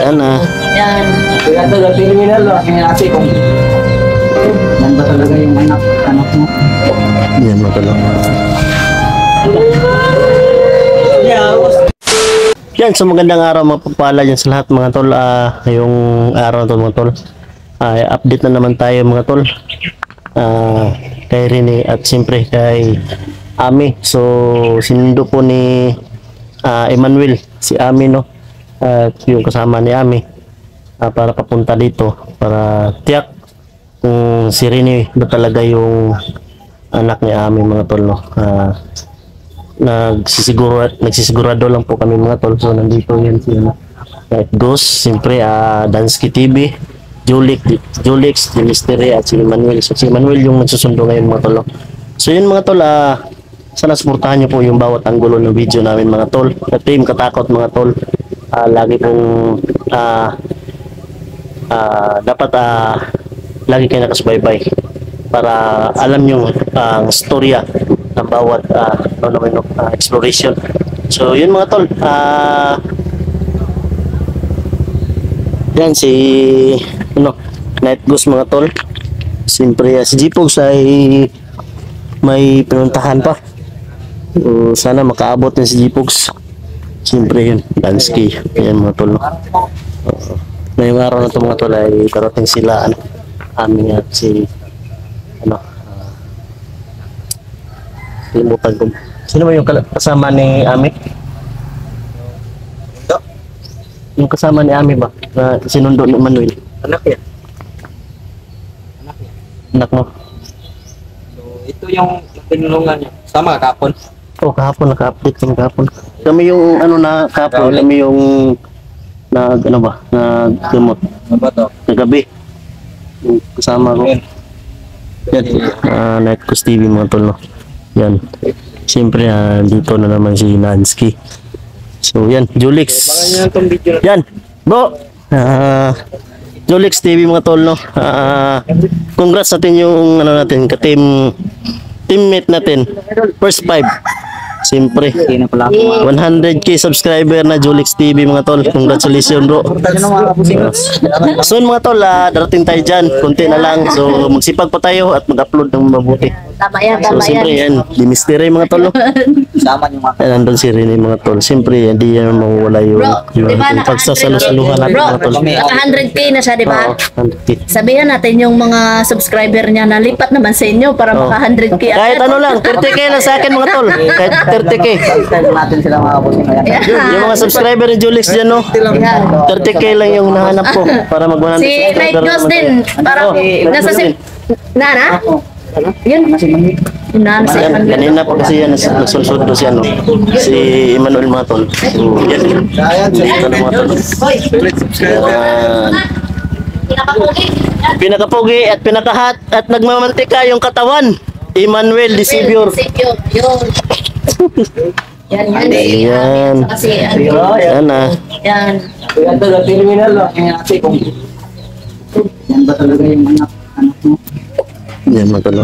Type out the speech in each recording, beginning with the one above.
Yan na. Yan. Kaya ito, terminal, tingnan natin kung yan ba talaga yung anak mo. Yan mga tol. Yan, so magandang araw, mapagpala dyan sa lahat mga tol. Yung araw na to mga tol, update na naman tayo mga tol, kay Rene at siyempre kay Ami. So sinundo po ni Emmanuel si Ami, no, at yung kasama ni Ami para papunta dito para tiyak kung si Rene ba talaga yung anak ni Ami mga tol, no. Nagsisigurado lang po kami mga tol. So nandito yan si Night Ghost, siyempre Dansky TV, Julix, Mystery at si Emmanuel. So si Emmanuel yung nagsusundo ngayon mga tol. So yun mga tol, sana suportahan nyo po yung bawat anggulo ng video namin mga tol. At team Katakot mga tol, lagi pong dapat lagi kayo nakasubaybay para alam nyo ang storya ng bawat exploration. So yun mga tol, yan si Night Ghost mga tol. Siyempre si Jipogs ay may pinuntahan pa, so, sana makaabot na si Jipogs. Siyempre yun Dansky. Ayan mga tol, no? Ngayong araw na ito mga tol ay parating sila Ami at si limutan ko. Sino ba yung kasama ni Ami? Yung kasama ni Ami ba? Na sinundo ni Manuel? Anak yan. Anak mo? So ito yung tinulungan niya. Sama kahapon. Oh, kahapon naka-update kami kahapon. Kami yung kahapon, kami yung naggamot. Ano ba to? Kagabi. Yung kasama ko. Yan, Night Ghost TV mga tol, no? Yan. Siyempre, dito na naman si Dansky. So, yan. Julix. Yan. Bro. Julix TV mga tol, no? Congrats natin yung teammate natin. First 5. Siyempre. 100k subscriber na Julix TV mga tol. Congratulations bro. Soon mga tol, darating tayo dyan. Kunti na lang. So, magsipag pa tayo at mag-upload ng mabuti. Tama yan, So, tama siyempre yan, di mystery mga tol, no? Sama yung mga Nandun si Rene mga tol. Siyempre, hindi yan mawawala yung pagsasalusaluhan natin mga tol. Naka 100k na siya, di ba? 100k. Sabihan natin yung mga subscriber niya na lipat naman sa inyo para maka 100k. Kahit ano lang, 30k lang sa akin mga tol. Kahit 30k. subscribe natin sila mga boss. Yung mga subscriber ni Julix dyan, no? 30k lang yung nahanap ko para mag 100 Si Night Ghost din, parang nasa si... Nana? Yun. Yun na, si Yan, Emmanuel. kanina pa kasi yan nagsulsudo si si Emmanuel mga tol. So, yan. Dito na mga tol. Yan. Pinakapugi at pinakahat at nagmamantika yung katawan. Emmanuel Disibyor. Yun. Yan. Ayan. Kasi, Yan na. yan. Kaya ito, terminal, tingnan natin kung yan ba talaga yung anak mo. Yan mga tol.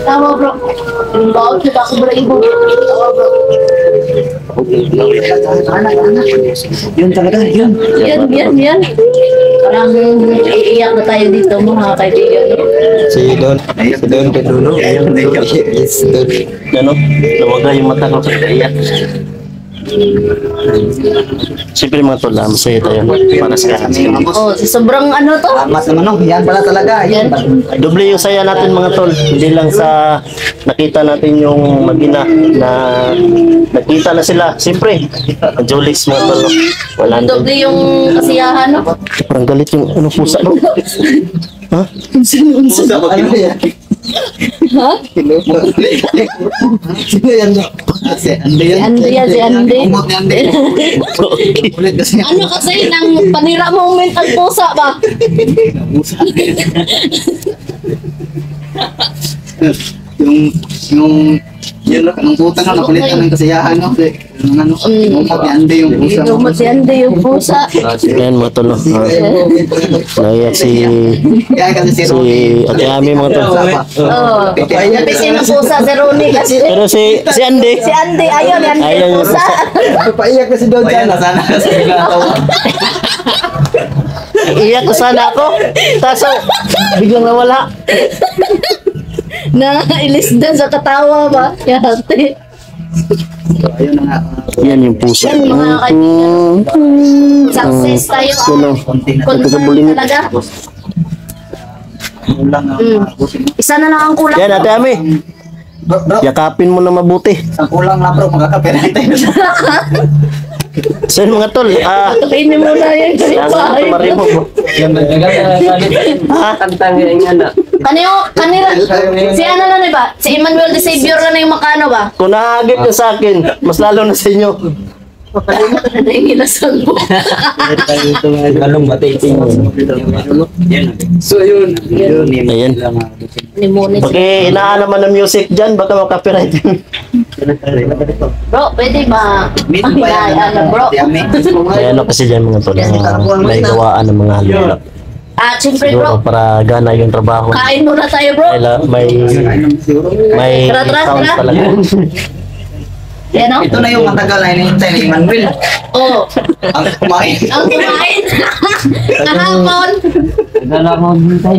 Tama bro. Yung bawal kita ako bro ibo. Tama bro. Yun talaga, yun. Yan. Parang iiyak na tayo dito mga kaibigan. Si Don. Pedro. Yes, Don. Ano? Nawaga yung mata ko sa kaiyak. Siyempre mga tol, masaya tayo para sa kanila. Oh, sobrang ano to? Mas naman, no? Yan pala talaga. Yan. Doble yung saya natin mga tol. Hindi lang sa nakita natin yung mag-ina na nakita na sila. Siyempre, Julix mga tol. No? Wala na. Doble yung kasiyahan no? Parang galit yung pusa no? Ha? Ano yan? Ha? Sino yan, no? Si Andy yan. Si Andy. Umot ni Andy. Ulit kasi. Ano kasi nang panira moment ang pusa ba? yung yun lang, nung puta na nakulit namin kasiyahan, no? Yung ano, umot yan, hindi yung pusa. Lumot yan din yung pusa. Yan mga tol. Naiyak si Kaya kasi si Ronnie. Ate Ami mga tol. Oo. Napisin ng pusa si Ronnie kasi. Pero si Andy, Si Andy, ayun, yan Ayaw yung yung pusa. Paiyak kasi doon sana. Sana kasi nagkatawa. iyak ko sana ako. Kaso, biglang nawala. Nailis din sa katawa ba? Yate. So, ayun na nga. Yan yung pusa. Yan mga kaibigan. Success tayo. Ano? Confirm talaga. Kulang ang busin. Isa na lang ang kulang. Yan, Ate Ami. Bro, Yakapin mo na mabuti. ang kulang na bro, magkakapiray tayo. So yun mga tol, Kainin mo na yan kasi kailangan bahay. tumarin mo bro. Ha? Kanina, si ano na ba? Si Emmanuel de Savior na yung makano ba? Kung nahagip ka sa akin, mas lalo na sa inyo. Nakalimutan na yung inasal mo. Anong matiping? So yun. Ayan. Limunin. Paki inaan naman ng music dyan, baka makapiright yun. Bro, pwede ba? Meeting pa yan. Ano, bro? Kaya ano kasi dyan mga tol, may gawaan ng mga halula. Siyempre Siguro bro, para gana yung trabaho. kain muna tayo bro. May Tara, sound tara. talaga. Yan o. Ito na yung matagal na hinihintay ni Manuel. Oh, Ang kumain. ang kumain. Kahapon.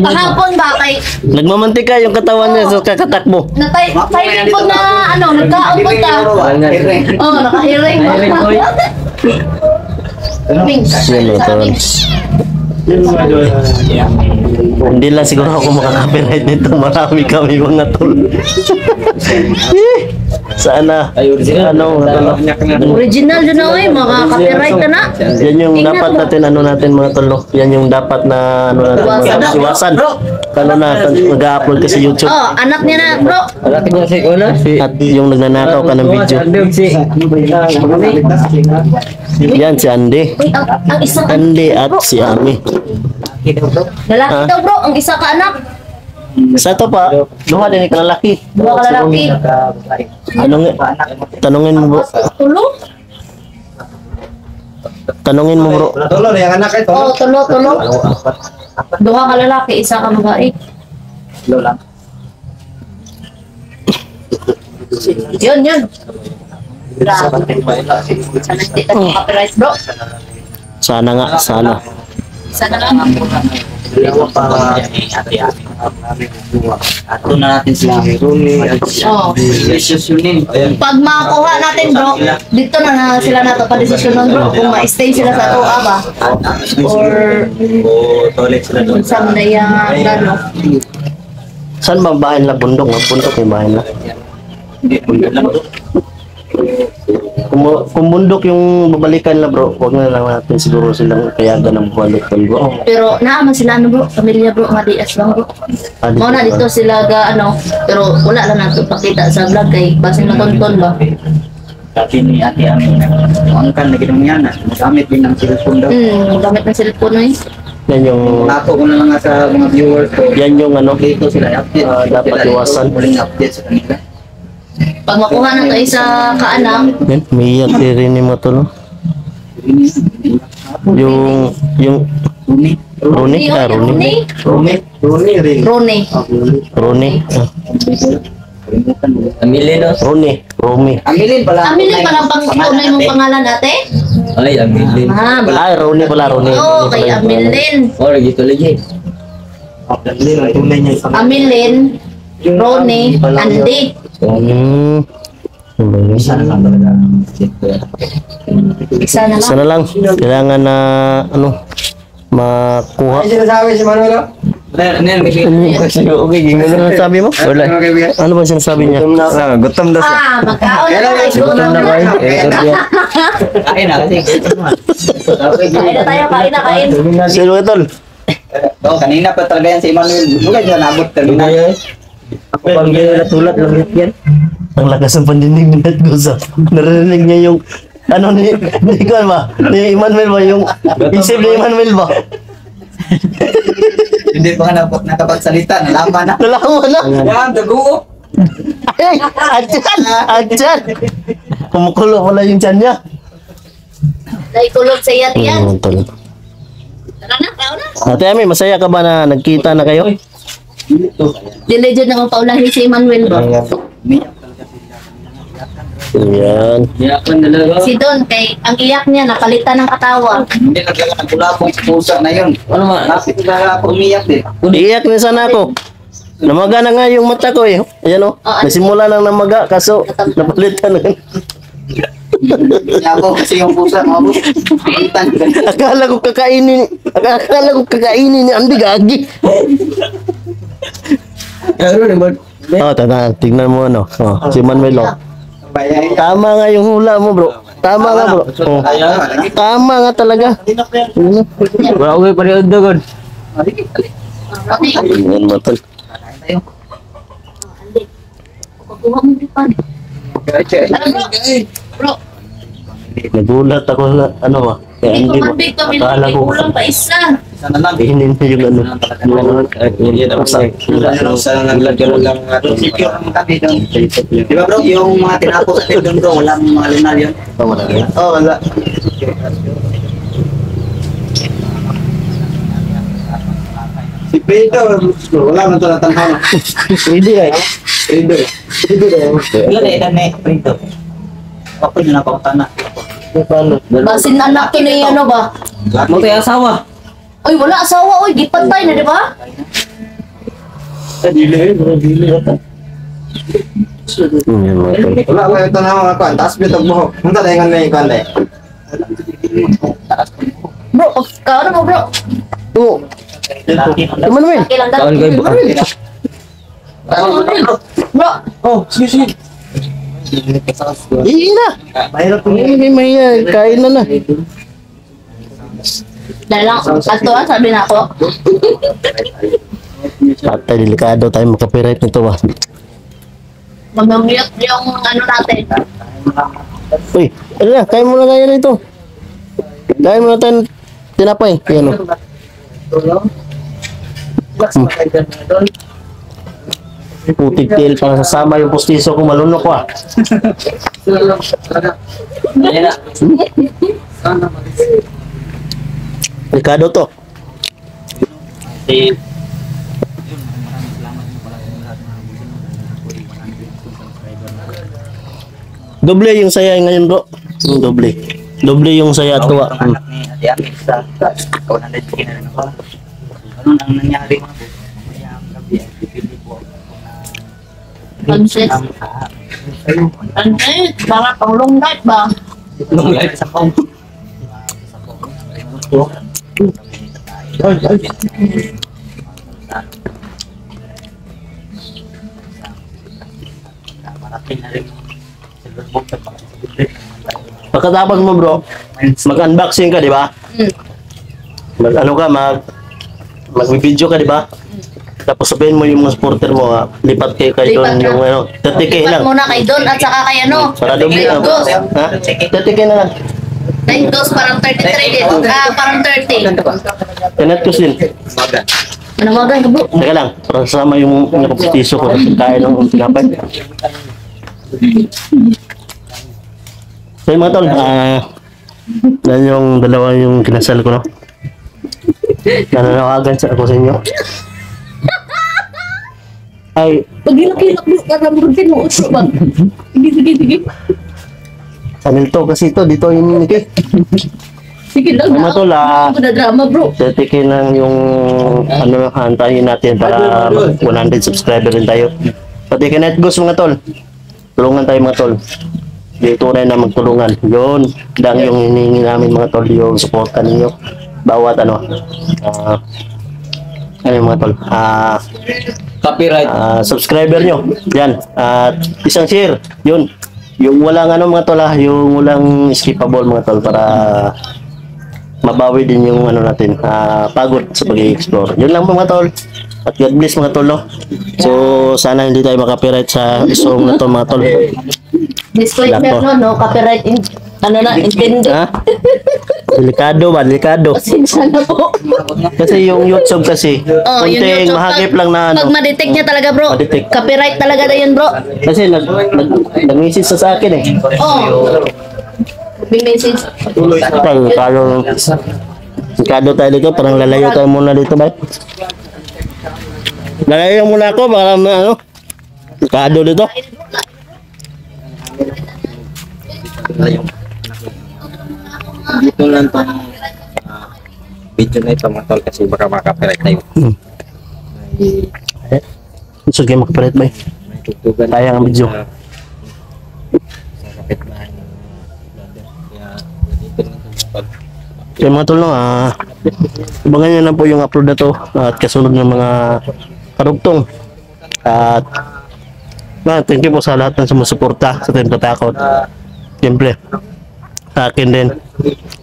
Kahapon ba kay Nagmamantika yung katawan niya sa kakatakbo. Timing po na ano, nagkaon po ta. Oh, nakahiring. Wings. Yan mga tol. Hindi lang siguro ako makaka-copyright nito. Marami kami mga tol. Sana. Ano mga tol. Original yun na eh, makaka-copyright ka na. Yan yung dapat natin ano natin mga tol. No? Yan yung dapat na ano natin mga iwasan. Kano na mag-upload ka sa YouTube. Oh, anak niya na bro. At yung nagnanakaw ka ng video. Yan si Andy. Wait, ang isang Andy at si Ami. lalaki daw bro, ang isa ka anak. Sa to pa, duha din ka lalaki. Dua ka lalaki. Tanungin mo bro. Tulo? Tanungin mo bro. Tulo na yung anak ito. Oh, tulo. Dua ka lalaki, isa ka babae. Lola. Yun. Grabe. Sana hindi tayo copyright bro. Sana nga, sana. Sana lang. Ato na natin sila. Oh. Precious yun eh. Pag makakuha natin bro, dito na sila nato pa desisyon nun bro kung ma-stay sila sa tuwa ba or Toilet sila kung saan na yung ano. Saan ba ang bahay nila? Bundok nga, bundok yung bahay nila. Kung bundok yung babalikan nila bro, huwag na lang natin siguro silang kayagan ng balik bro. Pero naaman sila ano bro, pamilya bro, mga DS lang bro. Mau na dito sila ga ano, pero wala lang nato pakita sa vlog kay base na tonton ba. Dati ni ate Ami, angkan na ginong yan. Magamit din ng cellphone daw. Gamit ng cellphone na yun. Yan yung, Nato ko na lang nga sa mga viewers ko. yan yung ano, Dito sila update. dapat iwasan. Huling update sa kanila. Pag makuha na tayo sa kaanang, yan, may iyak din mo to no? Yung Rumi. Roni, Rone. Roni. Romi. Amilin pala. Amilin pa lang pang tunay mong pangalan ate? Ay, Amilin. Ay, Roni pala, Roni. Oo, kay Amilin. Oh, gitu lagi. Amilin, Rone, Andy. Hmm. Isa na lang talaga. Isa na lang. Sana lang, kailangan na, ano, makuha. Sinasabi si Manuel? Okay, gimana? Ano sabi mo? Wala. Ano ba sinasabi niya? Gutom daw siya. Magkaon na tayo. Gutom na kayo. Kain na kasi. Kain na tayo, kain. Sino ito? Oo, kanina pa talaga yan si Manuel. Mula dyan nabot terminal. Ako pang natulat lang yan. Ang lakas ng pandinig ni Netgoza. Narinig niya yung, ano ni ko ba? Ni Emmanuel ba? Yung isip ni Emmanuel ba? Hindi pa nga nakapagsalita. Nalaman na. Nalaman na. Yan, dugo. Ay, andyan! kumukulo pala yung tiyan niya. Dahil kulog sa iyat yan. Tol. Tara na, kao na. Ate Ami, masaya ka ba na nagkita na kayo? Diligent na kung paulahin si Emmanuel ba? Yan. Iyakan talaga. Si Don, kay ang iyak niya, napalitan ng katawa. Hindi na talaga nagulapong sa pusa na yun. Ano man? Lapit na ako umiyak eh. Iiyak na sana ako. Namaga na nga yung mata ko eh. Ayan o. Nasimula lang namaga kaso napalitan na. Kaya ako kasi yung pusa mga boss. Palitan ko ganyan. Akala ko kakainin ni Andy Gagi. Ano naman? Oh, tata, tignan mo ano. Oh, si Manuel oh. Bayay. Tama nga yung hula mo, bro. Tama nga, bro. Oh. Tama nga talaga. Wala ko pa rin dagon. Okay. Yan mo, tol. Pagkuha mo yung pan. Tara bro. Bro, Nagulat ako na, ano ba? Kaya hindi hindi ko mo. mabig kami. Akala ko, Kulang pa isa. Sana lang. ihinin mo yung ano. Yan ang sa. Sana naglalagyan lang secure ang tabi doon. Di ba bro, yung mga tinapos natin doon bro, walang mga lunal yun. Oo, wala. Si Pedro, wala man ito natanghaw. Hindi ay. Pedro. Wala na ilan eh, Pedro. Ako yun na pautana. Basin anak to ni ano ba? Mo tayo asawa. Oy, wala asawa. Oy, gipantay na, di ba? Yan mo, tol. Wala ko ito na mga kwan, taas bitog mo. Punta tayo nga na yung kwan eh. Bro, kaano mo bro? Oo. Naman mo Okay lang daw. Kawan kayo bukan. Bro, Oh, sige. Hindi na. Mahirap po Hindi mahiya. Kain na na. dahil lang, ato sabi na ako. Patay, delikado tayo makapiright nito ba? Mag-mute yung ano natin. Uy, ano na, kain mo na tayo rito. Kain mo na tayo tinapay. Yan o. Putik tail pang sasama yung postiso ko, malunok ko ah. Delikado to. Doble yung saya ngayon bro. Doble. Doble yung saya at tuwa. anak ni Ate Ami sa ikaw na din kinarin ako. Ano nang nangyari mga boss? Mamaya ang gabi ay bibili po ako Pansit. Pansit, para pang long night ba? Long life sa pong. Marating na rin silver book at Pagkatapos mo bro, mag-unboxing ka, di ba? Mag-ano ka, mag-video ka, di ba? Tapos sabihin mo yung mga supporter mo, lipat kayo doon Lipat yung na. ano, 30k Lipat lang. muna kay Don at saka kay ano. Para doble Kay lang. Dos. Ha? 30k na lang. Kay Dos parang 33 din. Parang 30. Kanet ko sin. Manawagan ka bro. Teka lang, para kasama yung nakaputiso ko na kain ng tinapay. So yung mga tol, yan yung dalawa yung kinasal ko, no? Nananawagan sa ako sa inyo. Ay, Pag ilak-ilak bro, karambutin mo uso ba? Sige. channel to kasi ito, dito yung niki. Sige lang Mga tol, Ako na drama bro. 30k lang yung ano, hantayin natin para 100 subscriber rin tayo. Pati kay Netgos mga tol. Tulungan tayo mga tol. Dito na magtulungan. Yun, lang yung hinihingi namin mga tol, yung suporta ninyo. Bawat ano, ano yung mga tol, Copyright. subscriber nyo. Yan, at isang share. Yun, yung walang ano mga tol, yung walang skippable mga tol para mabawi din yung ano natin, pagod sa pag-explore. Yun lang po mga tol. At God bless mga tol, no? So, sana hindi tayo makapiright sa song na to mga tol. Disclaimer Lako. no, copyright Ano na, intindi. Ha? Delikado ba? Delikado. Pasensya na po. Kasi yung YouTube kasi, Oh, yung kunting YouTube, mahagip lang na Pag ano. ma-detect niya talaga bro, Ma-detect. copyright talaga na yun bro. Kasi nag-message sa akin eh. Oh. Big message. Delikado tayo dito. Parang lalayo tayo muna dito ba? Lalayo muna ako. Baka na ano. Delikado dito. Dito lang tong video na ito mga tol kasi baka makapirat tayo. Hmm. May, Gusto kayo makapalit ba? may tugtugan. Sayang ang video. Sa kapitbahay ng brother. Kaya dito lang ito mga tol. Kaya mga tol, no, abangan nyo na po yung upload na to at kasunod ng mga karugtong. At thank you po sa lahat ng sumusuporta sa Team Katakot. Siyempre, sa akin din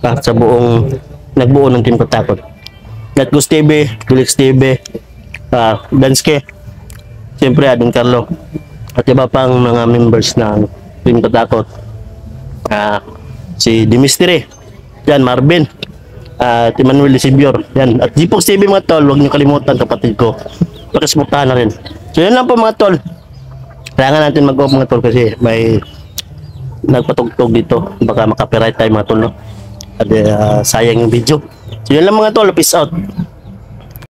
at sa buong nagbuo ng Team Katakot. At Gus TV, Gulix TV, Danske, siyempre Adon Carlo, at iba pang mga members ng Team Katakot. Si Dimisteri, yan, Marvin, at Emmanuel Sibior, yan, at Gpox TV mga tol, huwag nyo kalimutan kapatid ko, pakisuportahan na rin. So yan lang po mga tol, kailangan natin mag-off mga tol kasi may nagpatugtog dito, baka makapiright tayo mga tol, no? At sayang yung video. So yan lang mga tol, peace out.